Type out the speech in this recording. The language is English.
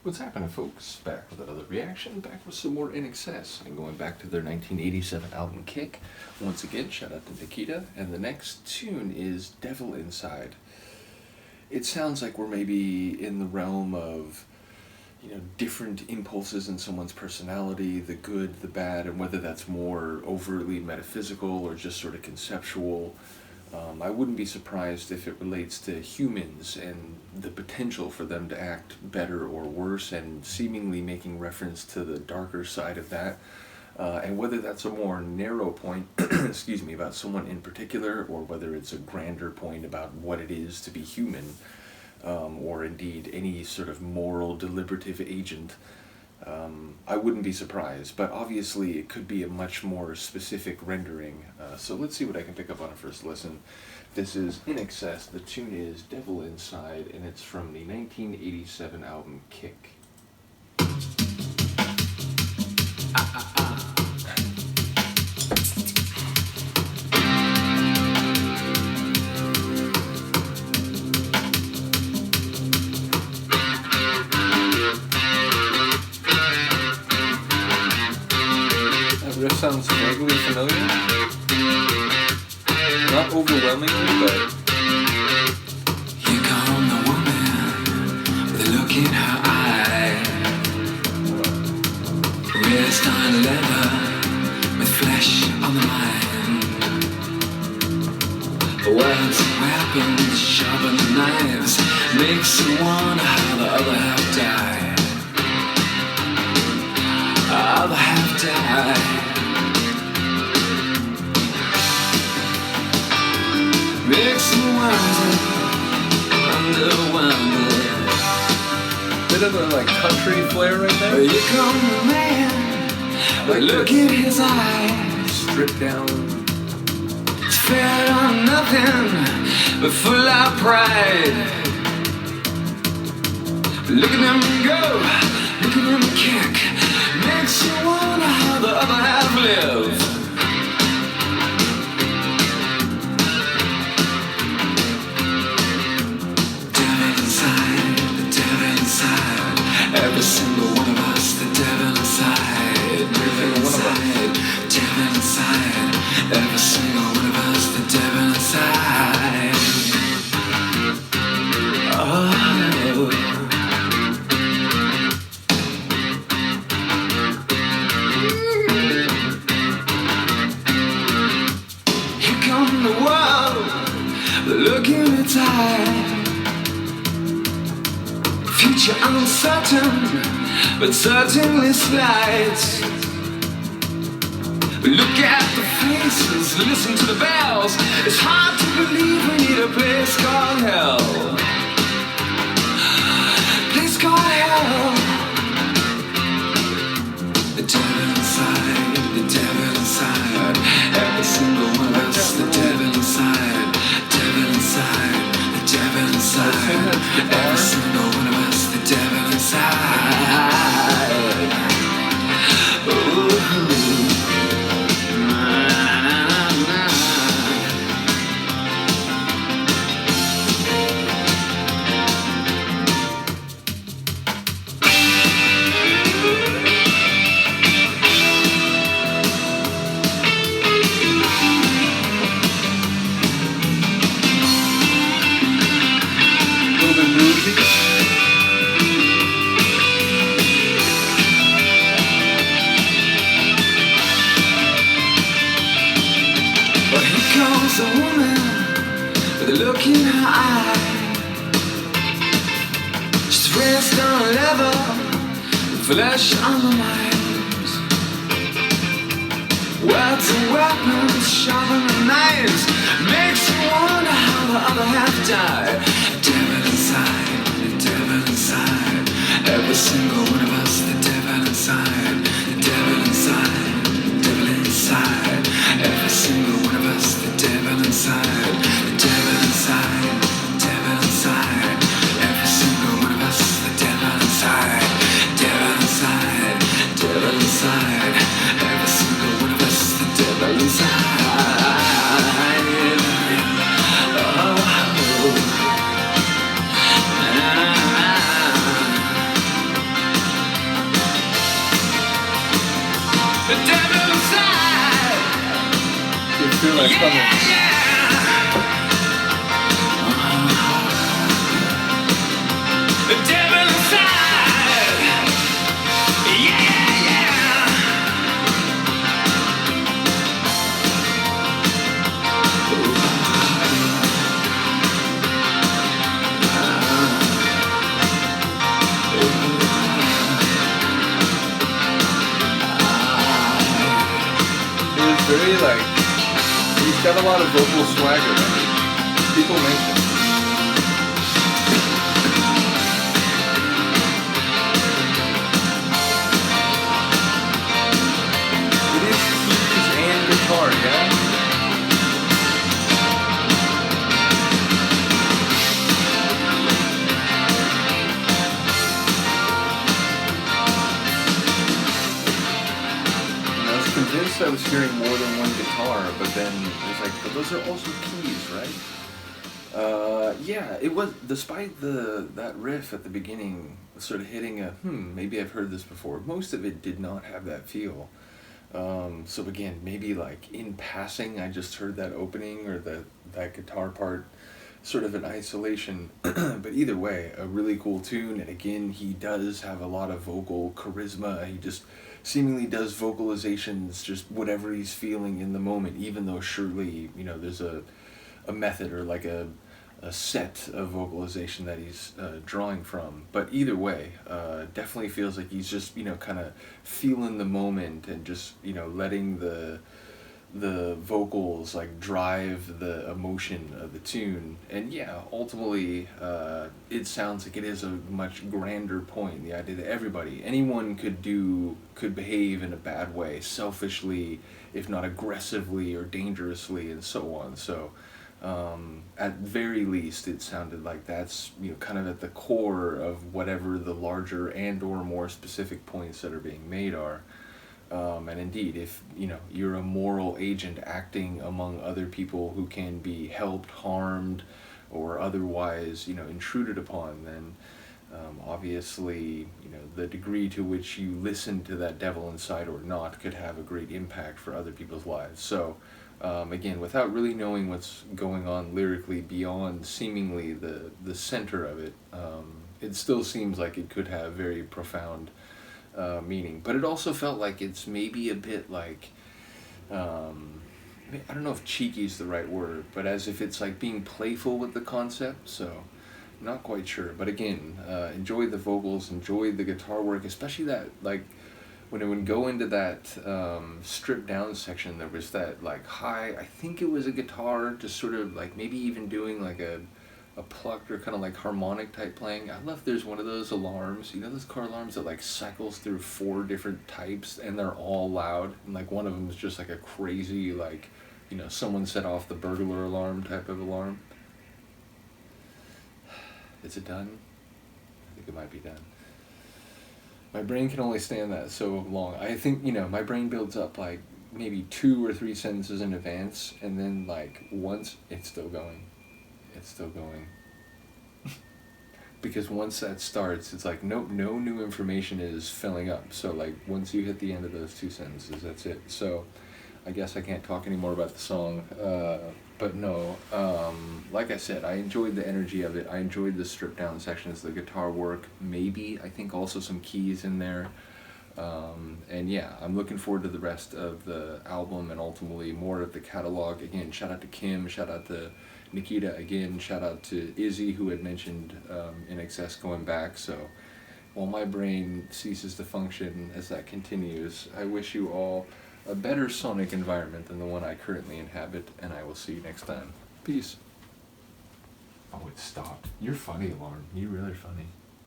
What's happening, folks? Back with another reaction, back with some more INXS, and going back to their 1987 album Kick. Once again, shout out to Nikita, and the next tune is Devil Inside. It sounds like we're maybe in the realm of, different impulses in someone's personality, the good, the bad, and whether that's more overtly metaphysical or just sort of conceptual. I wouldn't be surprised if it relates to humans and the potential for them to act better or worse, and seemingly making reference to the darker side of that. And whether that's a more narrow point, excuse me, about someone in particular, or whether it's a grander point about what it is to be human, or indeed any sort of moral deliberative agent. I wouldn't be surprised, but obviously it could be a much more specific rendering. So let's see what I can pick up on a first listen. This is INXS, the tune is Devil Inside, and it's from the 1987 album Kick. Riff sounds vaguely familiar. Not overwhelmingly, but... Here come the woman with a look in her eye. Wrist on leather with flesh on the mind. Words and weapons, sharpen the knives, makes you wonder how the other half died. Other half died. Makes me wonder. Bit of a country flair right there. Here come the man, but look at his eyes. Stripped down. It's fed on nothing but full of pride. Look at him go, look at him kick. Makes you wonder how the other half live. Every single one of us, the devil inside. Devil inside, devil inside. Every single one of us, the devil inside. Oh. Here come the world, look in its eye. Future uncertain, but certainly slides. Look at the faces, listen to the bells. It's hard to believe we need a place called hell. Place called hell. The devil inside, the devil inside. Every single one of us, the devil inside. Devil inside, the devil inside. Every single one of us, the devil inside. Ooh. A woman with a look in her eye. She's raised on a level with flesh on the mind. Words and weapons, sharpen the knives, makes you wonder how the other half died. Devil inside, the devil inside. Every single one of us, the devil inside. The devil inside, the devil inside. Every single one of us, the devil inside. The devil inside, the devil inside. Every single one of us, the devil inside. Devil inside, devil inside. Every single one of us, the devil inside. Oh. feel that coming. The devil inside. It's very like, he's got a lot of vocal swagger. People mention. It is keys and guitar, yeah? Convinced I was hearing more than one guitar, but then it was like, but those are also keys, right? Yeah, it was, despite that riff at the beginning sort of hitting a, maybe I've heard this before, most of it did not have that feel. So again, maybe like in passing, I just heard that opening or that guitar part sort of in isolation, but either way, a really cool tune, and again, he does have a lot of vocal charisma. He just seemingly does vocalizations, just whatever he's feeling in the moment, even though surely, you know, there's a method or like a set of vocalization that he's drawing from. But either way, definitely feels like he's just, you know, kind of feeling the moment and just, you know, letting the vocals like drive the emotion of the tune. And yeah, ultimately it sounds like it is a much grander point, the idea that anyone could behave in a bad way, selfishly, if not aggressively or dangerously, and so on. So at very least it sounded like that's, you know, kind of at the core of whatever the larger and or more specific points that are being made are. And indeed, if, you know, you're a moral agent acting among other people who can be helped, harmed, or otherwise, you know, intruded upon, then obviously, you know, the degree to which you listen to that devil inside or not could have a great impact for other people's lives. So, again, without really knowing what's going on lyrically beyond seemingly the center of it, it still seems like it could have very profound meaning. But it also felt like it's maybe a bit like, I don't know if cheeky is the right word, but as if it's like being playful with the concept, so not quite sure. But again, enjoyed the vocals, enjoyed the guitar work, especially that, like, when it would go into that stripped down section, there was that like high, I think it was a guitar, just sort of like maybe even doing like a plucked or kind of like harmonic type playing. I love there's one of those alarms, you know, those car alarms that like cycles through 4 different types and they're all loud, and like one of them is just like a crazy, like, you know, someone set off the burglar alarm type of alarm. Is it done? I think it might be done. My brain can only stand that so long. I think, you know, my brain builds up like maybe 2 or 3 sentences in advance, and then like once it's still going. It's still going. Because once that starts, it's like, nope, no new information is filling up. So like once you hit the end of those 2 sentences, that's it. So I guess I can't talk anymore about the song. But no, like I said, I enjoyed the energy of it. I enjoyed the stripped down sections, the guitar work, maybe, I think also some keys in there. And yeah, I'm looking forward to the rest of the album and ultimately more of the catalog. Again, shout out to Kim, shout out to Nikita again, shout out to Izzy, who had mentioned INXS going back. So while my brain ceases to function as that continues, I wish you all a better sonic environment than the one I currently inhabit, and I will see you next time. Peace. Oh, it stopped. You're funny, Alarm. You're really funny.